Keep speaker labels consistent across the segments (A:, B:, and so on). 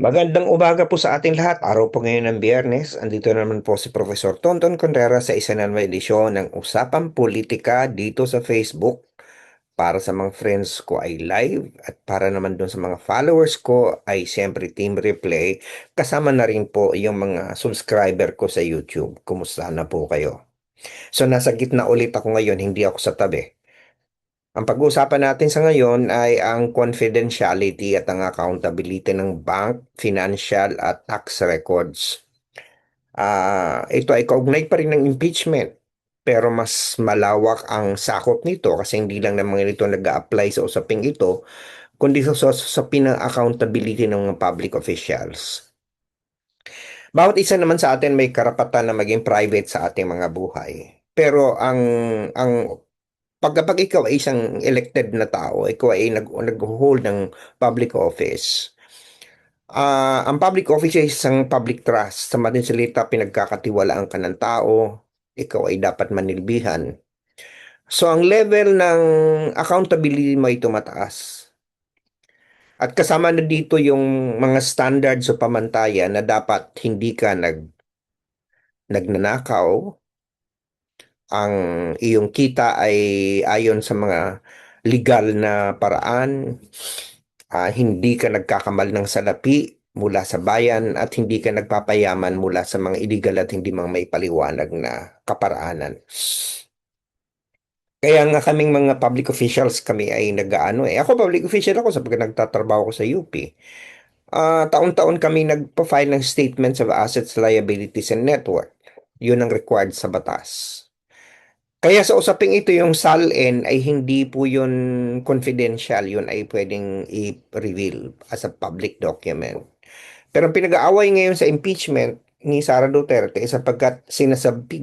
A: Magandang umaga po sa ating lahat. Araw po ngayon ng Biyernes. Andito na naman po si Professor Tonton Contreras sa isa na naman edisyon ng Usapang Politika dito sa Facebook. Para sa mga friends ko ay live at para naman dun sa mga followers ko ay siyempre Team Replay. Kasama na rin po yung mga subscriber ko sa YouTube. Kumusta na po kayo? So nasa gitna ulit ako ngayon, hindi ako sa tabi. Ang pag-uusapan natin sa ngayon ay ang confidentiality at ang accountability ng bank, financial at tax records. Ito ay kaugnay pa rin ng impeachment, pero mas malawak ang sakop nito kasi hindi lang naman ito nag-a-apply sa usaping ito, kundi sa usapin ng accountability ng mga public officials. Bawat isa naman sa atin may karapatan na maging private sa ating mga buhay. Pero ang kapag ikaw ay isang elected na tao, ikaw ay nag-hold ng public office. Ang public office ay isang public trust. Sa madaling salita, pinagkakatiwalaan ka ng tao, ikaw ay dapat manilbihan. So, ang level ng accountability mo ay tumataas. At kasama na dito yung mga standards o pamantayan na dapat hindi ka nagnanakaw, ang iyong kita ay ayon sa mga legal na paraan. Hindi ka nagkakamal ng salapi mula sa bayan at hindi ka nagpapayaman mula sa mga illegal at hindi mga may paliwanag na kaparaanan. Kaya nga kaming mga public officials kami ay nag-aano eh. Ako public official ako sapagkat nagtatrabaho ko sa UP. Taon-taon kami nagpa-file ng statements of assets, liabilities, and network. Yun ang required sa batas. Kaya sa usaping ito, yung SALN ay hindi po yun confidential, yun ay pwedeng i-reveal as a public document. Pero ang pinag-aaway ngayon sa impeachment ni Sara Duterte sapagkat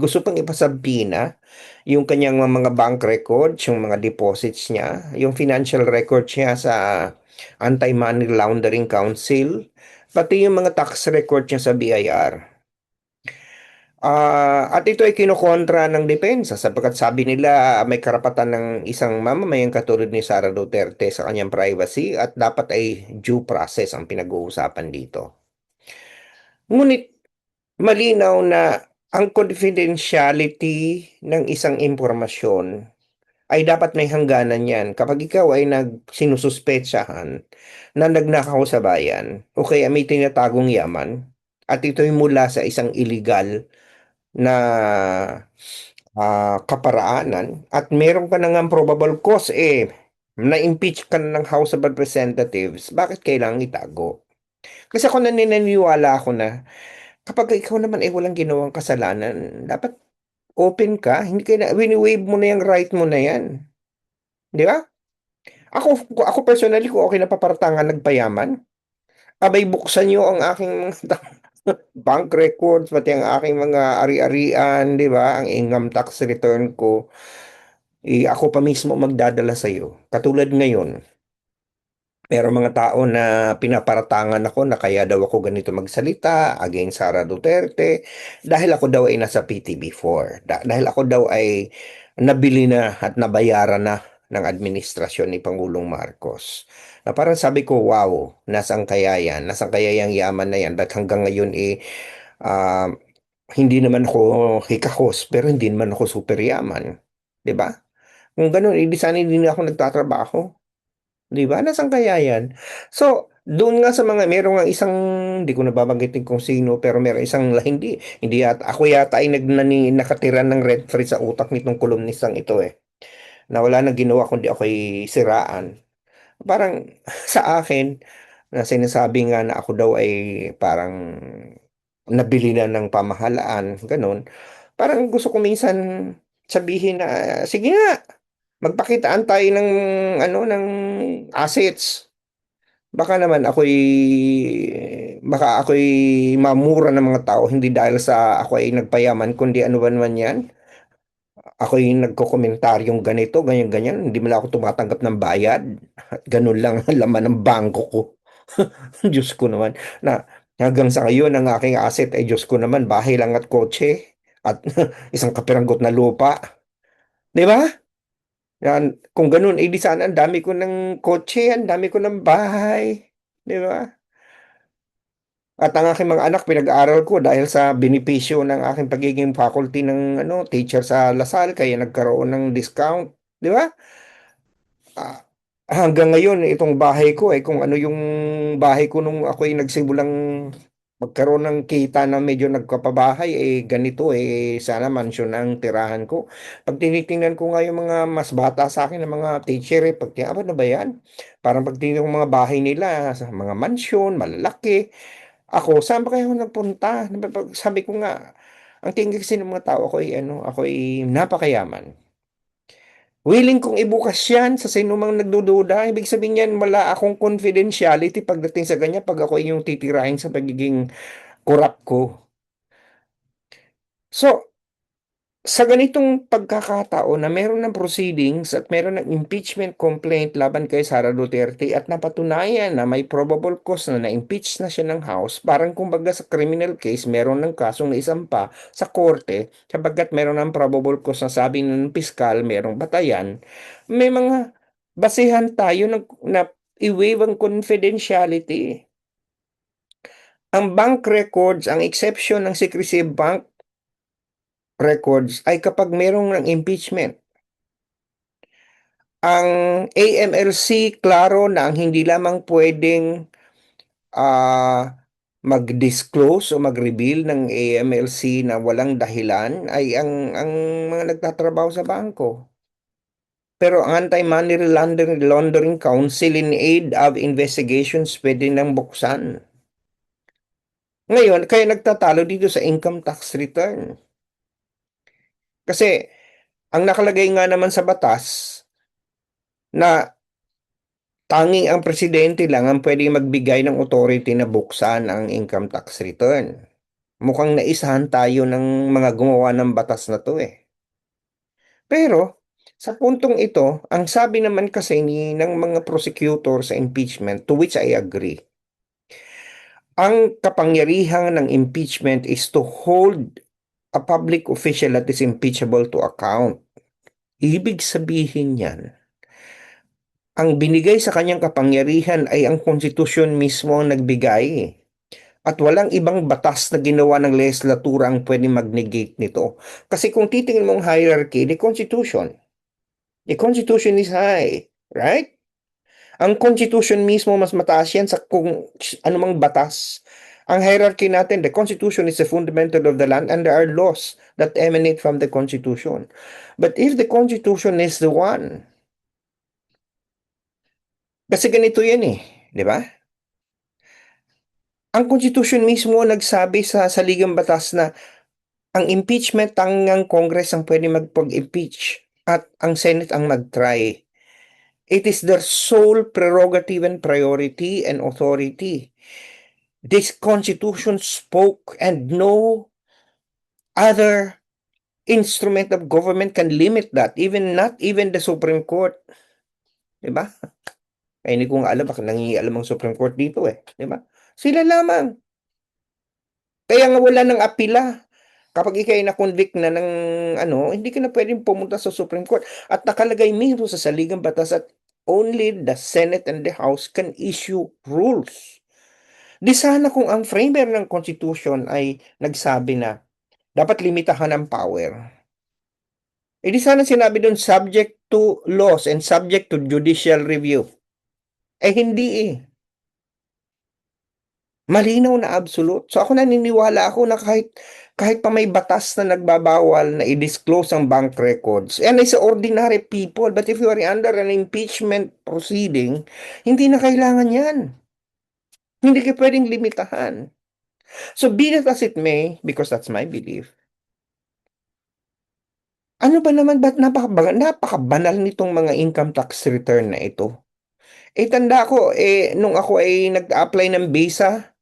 A: gusto pang ipasabina yung kanyang mga bank records, yung mga deposits niya, yung financial records niya sa Anti-Money Laundering Council, pati yung mga tax records niya sa BIR. At ito ay kinukontra ng depensa sapagkat sabi nila may karapatan ng isang mamamayang katulad ni Sara Duterte sa kanyang privacy at dapat ay due process ang pinag-uusapan dito. Ngunit malinaw na ang confidentiality ng isang impormasyon ay dapat may hangganan yan. Kapag ikaw ay sinususpetsahan na nagnakaw sa bayan o kaya may tinatagong yaman at ito'y mula sa isang illegal na kaparaanan at meron ka na nga probable cause na-impeach ka na ng House of Representatives, bakit kailangang itago? Kasi ako naniniwala ako na kapag ikaw naman ay walang ginawang kasalanan, dapat open ka, hindi ka na, wini-waive mo na yung right mo na yan. Di ba? Ako personally, kung okay na papartangan nagpayaman, abay buksan nyo ang aking bank records, pati ang aking mga ari-arian, di ba? Ang income tax return ko, ako pa mismo magdadala sa'yo. Katulad ngayon, pero mga tao na pinaparatangan ako na kaya daw ako ganito magsalita against Sara Duterte dahil ako daw ay nasa PTB4. Dahil ako daw ay nabili na at nabayaran na ng administrasyon ni Pangulong Marcos. Na parang sabi ko, wow, nasaan kaya yan? Nasaan kaya yung yaman na yan? Dahil hanggang ngayon ah, hindi naman ako hikahos, pero hindi naman ako super yaman. 'Di ba? Kung ganun, di sana hindi na ako nagtatrabaho. 'Di ba? Nasaan kaya yan? So, doon nga sa mga meron nga isang hindi ko nababanggitin kung sino pero meron isang hindi yata ako yata ay nakatira ng red free sa utak nitong kolumnistang ito na wala nang ginawa kundi ako'y siraan. Parang sa akin na sinasabi nga na ako daw ay parang nabili na ng pamahalaan, ganun. Parang gusto ko minsan sabihin na sige nga, magpakitaan tayo ng ng assets. Baka ako'y mamura ng mga tao hindi dahil sa ako ay nagpayaman kundi ano ba naman 'yan. Ako'y nagkokomentaryong ganito, ganyan, ganyan. Hindi man ako tumatanggap ng bayad. At ganun lang ang laman ng bangko ko. Diyos ko naman. Na hanggang sa ngayon, ang aking asset ay Diyos ko naman, bahay lang at kotse. At isang kapiranggot na lupa. Di ba? Yan. Kung ganun, di sana ang dami ko ng kotse, ang dami ko ng bahay. Di ba? At ang aking mga anak pinag-aaral ko dahil sa benepisyo ng aking pagiging faculty ng teacher sa Lasal kaya nagkaroon ng discount, 'di ba? Ah, hanggang ngayon itong bahay ko kung ano yung bahay ko nung ako'y nagsimulang magkaroon ng kita na medyo nagkapabahay ganito sana mansion ang tirahan ko. Pag tinitingnan ko nga yung mga mas bata sa akin ng mga teacher pag ano na ba yan? Parang pag tingnan ko mga bahay nila sa mga mansion, malalaki. Ako, saan ba kayo nagpunta? Sabi ko nga, ang tingin kasi ng mga tao ako ay napakayaman. Willing kong ibukas yan sa sinumang nagdududa. Ibig sabihin yan, wala akong confidentiality pagdating sa ganyan pag ako yung titirahin sa pagiging korap ko. So, sa ganitong pagkakataon na meron ng proceedings at meron ng impeachment complaint laban kay Sara Duterte at napatunayan na may probable cause na na-impeach na siya ng House, parang kumbaga sa criminal case, meron ng kasong naisampa sa korte sapagkat meron ng probable cause na sabi ng piskal, merong batayan, may mga basehan tayo na i-waive ang confidentiality. Ang bank records, ang exception ng secrecy of bank records ay kapag merong ng impeachment. Ang AMLC, klaro na ang hindi lamang pwedeng ah, mag-disclose o mag-reveal ng AMLC na walang dahilan ay ang mga nagtatrabaho sa bangko. Pero ang Anti-Money Laundering Council in aid of investigations pwede nang buksan. Ngayon, kaya nagtatalo dito sa income tax return. Kasi ang nakalagay nga naman sa batas na tanging ang presidente lang ang pwedeng magbigay ng authority na buksan ang income tax return. Mukhang naisahan tayo ng mga gumawa ng batas na to Pero, sa puntong ito, ang sabi naman kasi ng mga prosecutor sa impeachment, to which I agree, ang kapangyarihan ng impeachment is to hold a public official that is impeachable to account. Ibig sabihin yan, ang binigay sa kanyang kapangyarihan ay ang konstitusyon mismo ang nagbigay. At walang ibang batas na ginawa ng legislatura ang pwedeng mag-negate nito. Kasi kung titingnan mong hierarchy, the Constitution is high, right? Ang Constitution mismo mas mataas yan sa kung anumang batas. Ang hierarchy natin, the Constitution is the fundamental of the land and there are laws that emanate from the Constitution. But if the Constitution is the one, kasi ganito yan di ba? Ang Constitution mismo nagsabi sa saligang batas na ang impeachment tangang Congress ang pwede magpag-impeach at ang Senate ang mag-try. It is their sole prerogative and priority and authority. This Constitution spoke and no other instrument of government can limit that, not even the Supreme Court. Diba? Ay, hindi ko nga alam bakit nangingialam ang Supreme Court dito Diba? Sila lamang. Kaya nga wala nang apila. Kapag ikay na-convict na ng hindi ka na pwedeng pumunta sa Supreme Court. At nakalagay mismo sa saligang batas at only the Senate and the House can issue rules. Di sana kung ang framer ng Constitution ay nagsabi na dapat limitahan ang power. Eh di sana sinabi doon subject to laws and subject to judicial review. Hindi Malinaw na absolute. So ako naniniwala ako na kahit pa may batas na nagbabawal na i-disclose ang bank records, yan ay sa ordinary people. But if you are under an impeachment proceeding, hindi na kailangan yan. Hindi ka pwedeng limitahan. So be that as it may, because that's my belief, ano ba naman, ba't napakabanal nitong mga income tax return na ito? Tanda ko, nung ako ay nag-apply ng visa,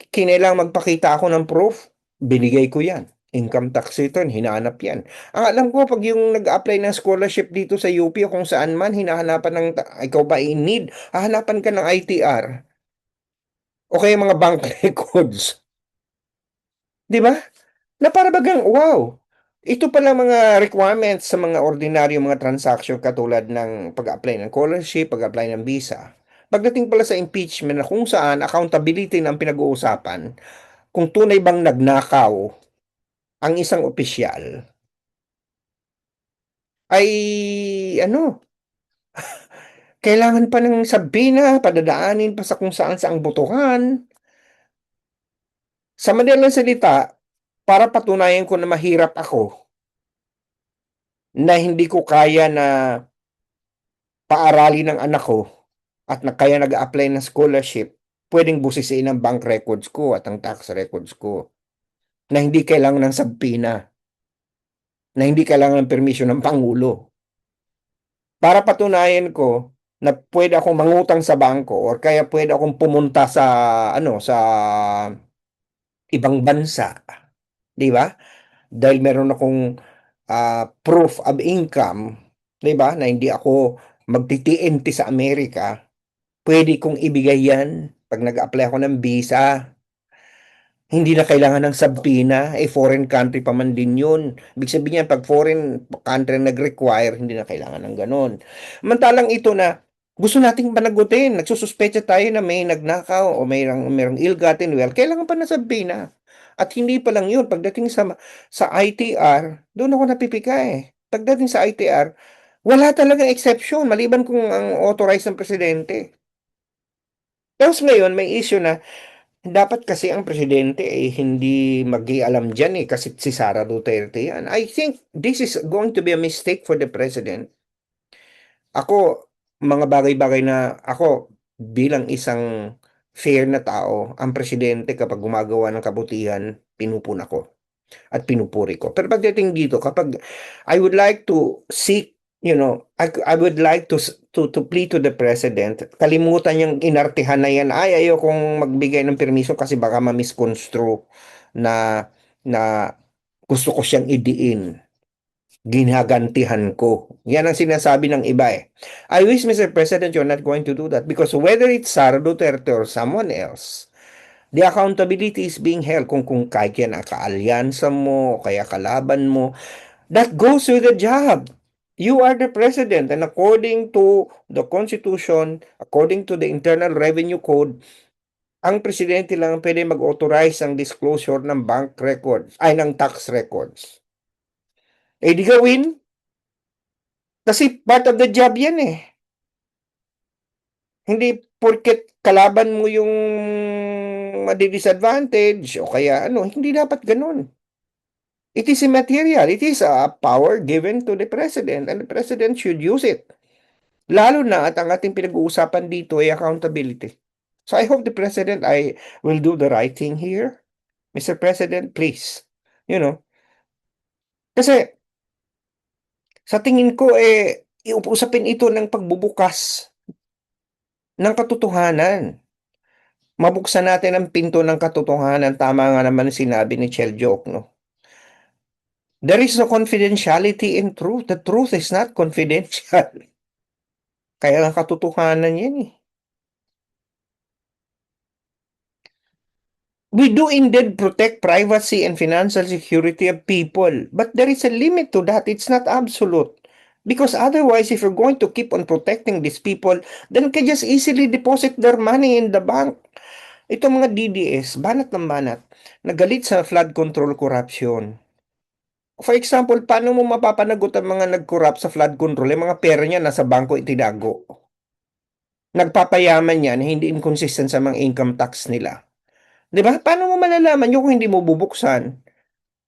A: kinailangan magpakita ako ng proof, binigay ko yan. Income tax return, hinahanap yan. Ang alam ko, pag yung nag-apply ng scholarship dito sa UP o kung saan man, hinahanapan ikaw ba in need, hahanapan ka ng ITR o kaya mga bank records. Di ba? Na para bagang, wow, ito pala mga requirements sa mga ordinaryo mga transaction katulad ng pag-apply ng scholarship, pag-apply ng visa. Pagdating pala sa impeachment na kung saan accountability na ang pinag-uusapan, kung tunay bang nagnakaw ang isang opisyal, ay ano, kailangan pa ng sabina, padadaanin pa sa kung saan-saang botohan. Sa madalang salita, para patunayan ko na mahirap ako, na hindi ko kaya na paaralin ng anak ko at kaya nag-a-apply ng scholarship, pwedeng busisin ang bank records ko at ang tax records ko na hindi kailangan ng sabina, na hindi kailangan ng permisyon ng Pangulo. Para patunayan ko na pwede akong mangutang sa bangko or kaya pwede akong pumunta sa sa ibang bansa, 'di ba? Dahil meron akong proof of income, 'di ba? Na hindi ako magti-TNT sa Amerika, pwede kong ibigay 'yan pag nag-apply ako ng visa. Hindi na kailangan ng subpoena, foreign country pa man din yun. Ibig sabihin yan, pag foreign country nag-require, hindi na kailangan ng ganun. Mantalang ito na gusto nating panagutin, nagsususpecha tayo na may nagnakaw o mayroong ill-gotten wealth, kailangan pa ng subpoena. At hindi pa lang yun, pagdating sa ITR, doon ako napipika eh. Pagdating sa ITR, wala talagang exception, maliban kung ang authorized ng presidente. Tapos ngayon, may issue na dapat kasi ang presidente ay hindi mag-ialam dyan eh, kasi si Sara Duterte yan. I think this is going to be a mistake for the president. Ako, mga bagay-bagay na ako bilang isang fair na tao, ang presidente kapag gumagawa ng kabutihan, pinupuna ko at pinupuri ko. Pero pagdating dito, kapag I would like to seek, I would like to plead to the president, kalimutan niyang inartihan na yan, ay ayokong magbigay ng permiso kasi baka ma-misconstrue na na gusto ko siyang idiin. Ginagantihan ko. Yan ang sinasabi ng iba eh. I wish, Mr. President, you're not going to do that because whether it's Sara Duterte or someone else, the accountability is being held kung kaya yan ang kaalyansa mo, o kaya kalaban mo. That goes with the job. You are the president and according to the Constitution, according to the Internal Revenue Code, ang presidente lang ang pwede mag-authorize ang disclosure ng bank records, ay ng tax records. Eh di gawin, kasi part of the job yan eh. Hindi porket kalaban mo yung madi-disadvantage o kaya ano, hindi dapat ganun. It is immaterial. It is a power given to the president and the president should use it. Lalo na at ang ating pinag-uusapan dito ay accountability. So I hope the president I will do the right thing here. Mr. President, please. You know, kasi sa tingin ko iupusapin ito ng pagbubukas ng katotohanan. Mabuksan natin ang pinto ng katotohanan. Tama nga naman sinabi ni Chel Jokno. There is no confidentiality in truth. The truth is not confidential. Kaya ang katotohanan yan eh. We do indeed protect privacy and financial security of people, but there is a limit to that. It's not absolute. Because otherwise, if you're going to keep on protecting these people, then can just easily deposit their money in the bank. Itong mga DDS, banat ng banat, nagalit sa flood control corruption. For example, paano mo mapapanagot ang mga nag-corrupt sa flood control? Yung mga pera niya nasa bangko itinago. Nagpapayaman yan, hindi inconsistent sa mga income tax nila. Di ba? Paano mo malalaman yun kung hindi mo bubuksan?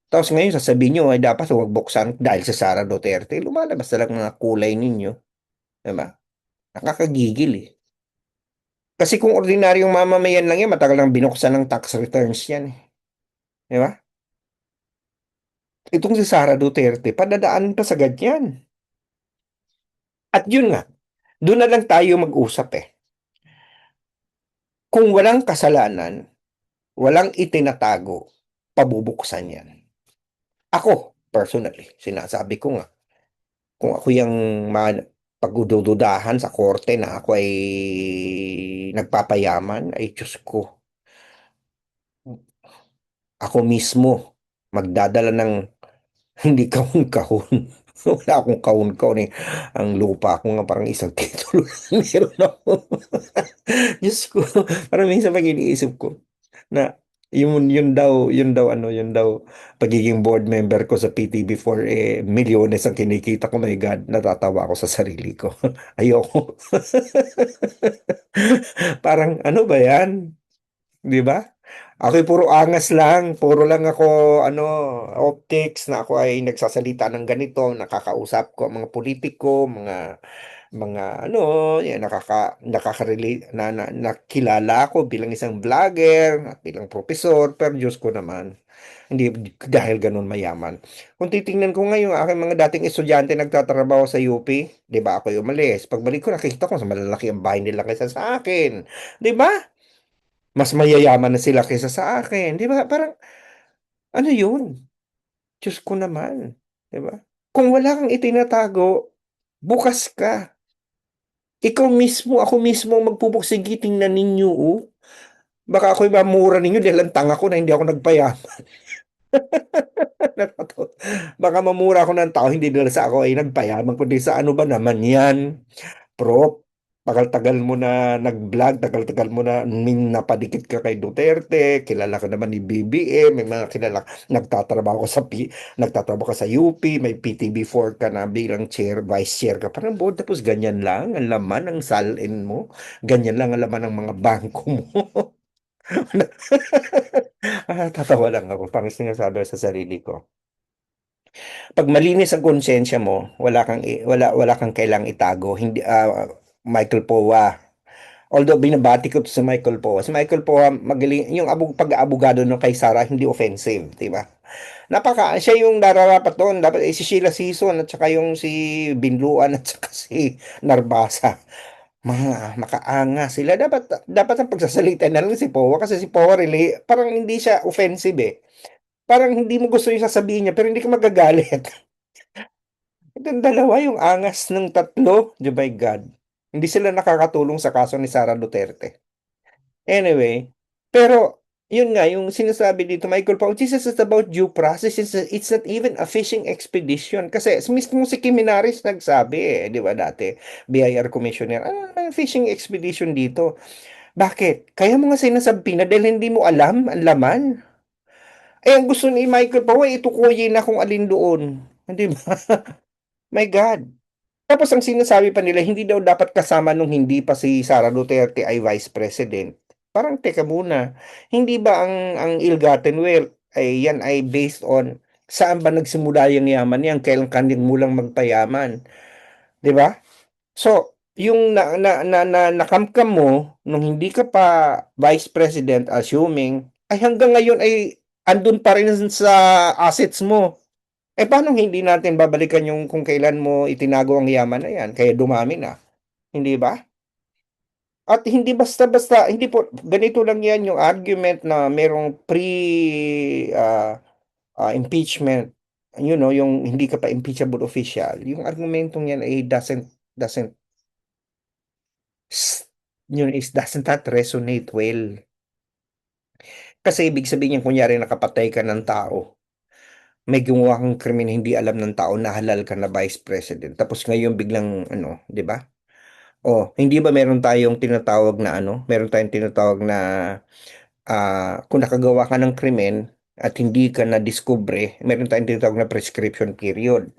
A: Tapos ngayon sasabihin nyo ay dapat huwag buksan dahil sa Sara Duterte. Lumalabas talaga mga kulay ninyo. Di ba? Nakakagigil eh. Kasi kung ordinaryong mamamayan lang yan, matagal lang binuksan ng tax returns yan eh. Di ba? Itong si Sara Duterte, padadaanin pa sa ganyan. At yun nga, doon na lang tayo mag-usap eh. Kung walang kasalanan, walang itinatago, pabubuksan yan. Ako, personally, sinasabi ko nga, kung ako yung pagdududahan sa korte na ako ay nagpapayaman, ay Diyos ko, ako mismo magdadala ng hindi kahon-kahon. Wala akong kaun-kaun eh. Ang lupa ko nga parang isang titulo lang meron ako. Diyos ko, parang minsan pag iniisip ko na yun daw pagiging board member ko sa PTV4 eh milyones ang kinikita ko. My God, natatawa ako sa sarili ko. Ayoko. Parang ano ba yan? 'Di ba? Ako'y puro angas lang, puro lang ako ano, optics na ako ay nagsasalita ng ganito, nakakausap ko ang mga politiko, mga ano, yan nakaka-relate na nakilala ako bilang isang vlogger at bilang propesor, pero Diyos ko naman, hindi dahil ganun mayaman. Kung titingnan ko ngayon, aking mga dating estudyante nagtatrabaho sa UP, 'di ba ako umalis? Pagbalik ko nakita ko mas malalaki ang bahay nila kaysa sa akin, 'di ba? Mas mayayaman na sila kaysa sa akin, 'di ba? Parang ano 'yun? Diyos ko naman, 'di ba? Kung wala kang itinatago, bukas ka. Ikaw mismo, ako mismo ang magpupursige, tingnan ninyo, oh. Baka ako'y mamura ninyo dahil ang tanga ko na hindi ako nagpayaman. Baka mamura ako ng tao hindi dahil sa ako ay nagpayaman kundi sa ano ba naman 'yan. Prop, tagal-tagal mo na nag-vlog, tagal-tagal mo na napadikit ka kay Duterte, kilala ka naman ni BBM, may mga kilala, nagtatrabaho ka sa UP, may PTB4 ka na bilang chair, vice chair ka, parang board, tapos ganyan lang ang laman ng salin mo, ganyan lang ang laman ng mga bangko mo. Tatawa lang ako, pang sinasabi ko sa sarili ko. Pag malinis ang konsensya mo, wala kang kailang itago. Hindi Michael Powa. Although binabati ko to si Michael Powa. Si Michael Powa magaling yung pag-aabogado no kay Sarah hindi offensive, 'di ba? Siya yung nararapat doon. Dapat si Sheila Season at saka yung si Binluan at saka si Narbasa. Mga makaanga sila. Dapat ang pagsasalita na lang si Powa kasi si Powa really parang hindi siya offensive eh. Parang hindi mo gusto yung sasabihin niya pero hindi ka magagalit. Itong dalawa yung angas ng tatlo, di by God. Hindi sila nakakatulong sa kaso ni Sara Duterte. Anyway, pero yun nga, yung sinasabi dito, Michael Pao, this is about due process. It's not even a fishing expedition. Kasi mismo si Kiminaris nagsabi di ba dati, BIR Commissioner, ano ang fishing expedition dito? Bakit? Kaya mo nga sinasabi na dahil hindi mo alam ang laman. Ang gusto ni Michael Pao, itukuyin na kung alin doon. Di ba? My God. Tapos ang sinasabi pa nila, hindi daw dapat kasama nung hindi pa si Sara Duterte ay Vice President. Parang teka muna, hindi ba ang ill-gotten wealth ay yan ay based on saan ba nagsimula yung yaman yan, kailan kanyang mulang magpayaman, 'di ba? So, yung nakamkam mo nung hindi ka pa Vice President assuming ay hanggang ngayon ay andun pa rin sa assets mo. Paano hindi natin babalikan yung kung kailan mo itinago ang yaman na yan, kaya dumami na, hindi ba? At hindi basta-basta, hindi po, ganito lang yan yung argument na merong impeachment, yung hindi ka pa impeachable official, yung argumentong yan ay doesn't, doesn't that resonate well. Kasi ibig sabihin yung kunyari nakapatay ka ng tao, may gumawa kang krimen hindi alam ng tao na halal ka na vice president. Tapos ngayon biglang ano, 'di ba? Oh, hindi ba meron tayong tinatawag na ano? Meron tayong tinatawag na kung nakagawa ka ng krimen at hindi ka na diskubre, meron tayong tinatawag na prescription period.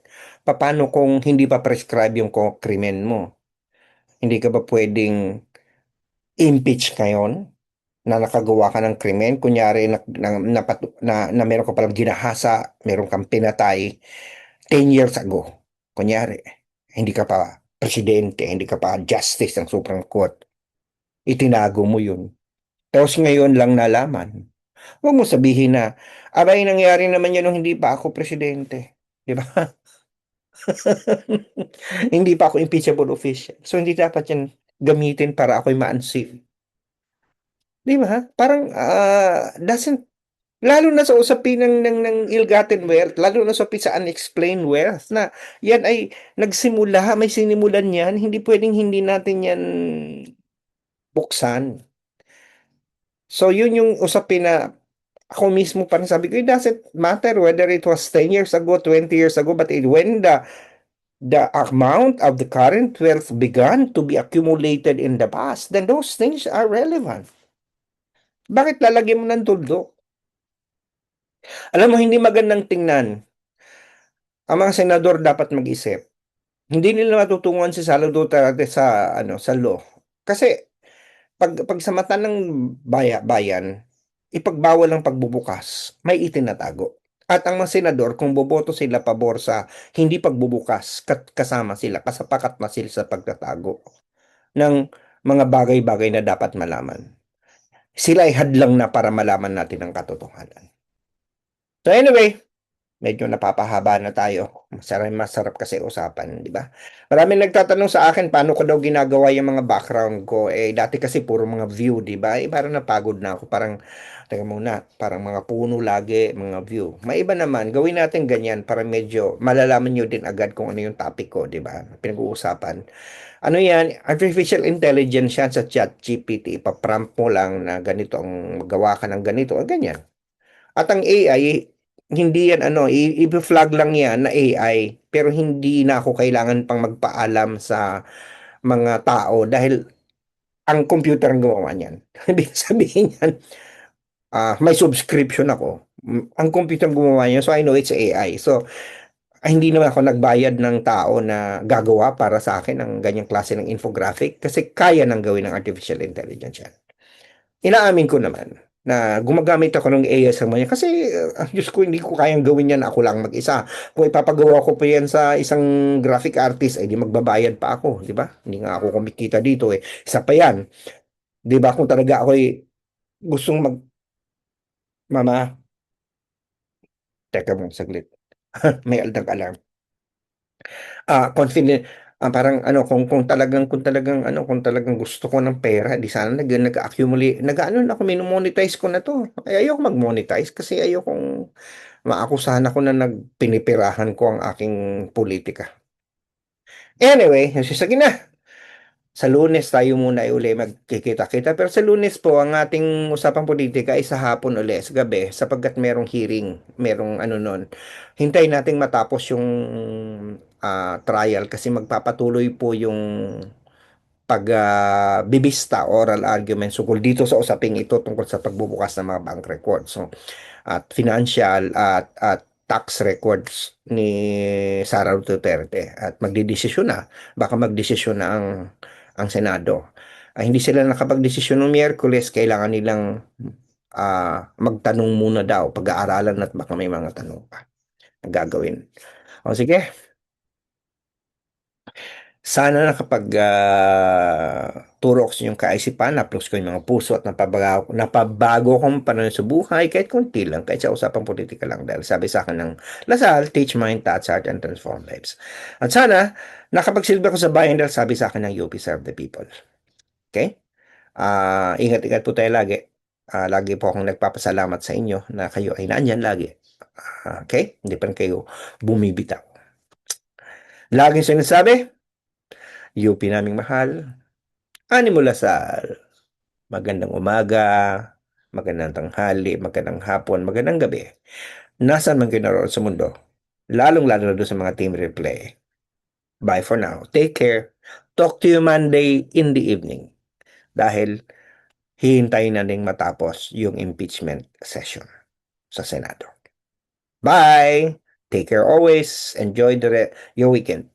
A: Paano kung hindi pa prescribe yung krimen mo? Hindi ka ba pwedeng impeach ngayon na nakagawa ka ng krimen? Kunyari na meron ka palang ginahasa, meron kang pinatay 10 years ago. Kunyari, hindi ka pa presidente, hindi ka pa justice ng Supreme Court. Itinago mo yun. Tapos ngayon lang nalaman. Huwag mo sabihin na, abay, nangyari naman yan nung hindi pa ako presidente. Di ba? Hindi pa ako impeachable official. So, hindi dapat yan gamitin para ako'y ma-unseat. Di ba? Parang, lalo na sa usapin ng ill-gotten wealth, lalo na sa usapin sa unexplained wealth, na yan ay nagsimula, may sinimulan yan, hindi pwedeng hindi natin yan buksan. So, yun yung usapin na ako mismo parang sabi ko, it doesn't matter whether it was 10 years ago, 20 years ago, but when the the amount of the current wealth began to be accumulated in the past, then those things are relevant. Bakit lalagyan mo ng tuldok? Alam mo, hindi magandang tingnan. Ang mga senador dapat mag-isip. Hindi nila matutunguhan si Salo Duterte sa sa law. Kasi pag sa mata ng bayan, ipagbawal ang pagbubukas, may itinatago. At ang mga senador, kung boboto sila pabor sa hindi pagbubukas, kasama sila, kasapakat na sila sa pagtatago ng mga bagay-bagay na dapat malaman. Sila ay hadlang na para malaman natin ang katotohanan. So anyway, medyo napapahaba na tayo. Masarap kasi usapan, di ba? Maraming nagtatanong sa akin paano ko daw ginagawa yung mga background ko. Eh, dati kasi puro mga view, di ba? Eh, parang napagod na ako. Parang, teka muna, parang mga puno lagi, mga view. May iba naman, gawin natin ganyan para medyo malalaman nyo din agad kung ano yung topic ko, di ba? Pinag-uusapan. Ano yan? Artificial intelligence yan sa chat GPT. Ipaprompt mo lang na ganito ang magawa ka ng ganito, o ganyan. At ang AI, hindi yan i-flag lang yan na AI, pero hindi na ako kailangan pang magpaalam sa mga tao dahil ang computer ang gumawa niyan. Ibig sabihin yan, may subscription ako. Ang computer ang gumawa niyan, so I know it's AI. So, hindi naman ako nagbayad ng tao na gagawa para sa akin ng ganyang klase ng infographic kasi kaya nang gawin ng artificial intelligence yan. Inaamin ko naman na gumagamit ako ng AI sa mga kasi Diyos ko, hindi ko kayang gawin yan ako lang mag-isa. Kung ipapagawa ko pa yan sa isang graphic artist, ay di magbabayad pa ako, di ba? Hindi nga ako kumikita dito eh. Isa pa yan. Di ba kung talaga ako gustong mama, teka mo saglit. May aldag alarm. Confident, parang kung talagang gusto ko ng pera, di sana nag-accumulate, ako, minomonetize ko na to. Ay, ayoko mag-monetize kasi ayokong maakusahan ako na nagpinipirahan ko ang aking politika. Anyway, sige na. Sa Lunes tayo muna ay uli magkikita-kita. Pero sa Lunes po, ang ating usapang politika ay sa hapon uli, sa gabi, sapagkat merong hearing, merong nun. Hintayin nating matapos yung trial kasi magpapatuloy po yung bibista, oral argument tungkol dito sa usaping ito tungkol sa pagbubukas ng mga bank records. So, at financial at tax records ni Sara Duterte at magdidesisyon na, baka magdesisyon na ang Senado. Hindi sila nakapagdesisyon ng Miyerkules, kailangan nilang magtanong muna daw, pag-aaralan at baka may mga tanong pa na gagawin. O sige, sana turok sa inyong kaisipan, naplos ko yung mga puso at napabago kong pananaw sa buhay kahit konti lang, kahit sa usapang politika lang dahil sabi sa akin ng Lasal, teach mind, touch heart, and transform lives. At sana, nakapagsilbi ko sa bayan dahil sabi sa akin ng UP, serve the people. Okay? Ingat-ingat po tayo lagi. Lagi po akong nagpapasalamat sa inyo na kayo ay nandyan lagi. Okay? Hindi pa rin kayo bumibitaw. Laging sinasabi, UP naming mahal, Animo Lasal. Magandang umaga, magandang tanghali, magandang hapon, magandang gabi. Nasaan man kayo naroon sa mundo, lalong-lalo na doon sa mga team replay. Bye for now. Take care. Talk to you Monday in the evening. Dahil hihintayin na ding matapos yung impeachment session sa Senado. Bye! Take care always. Enjoy your weekend.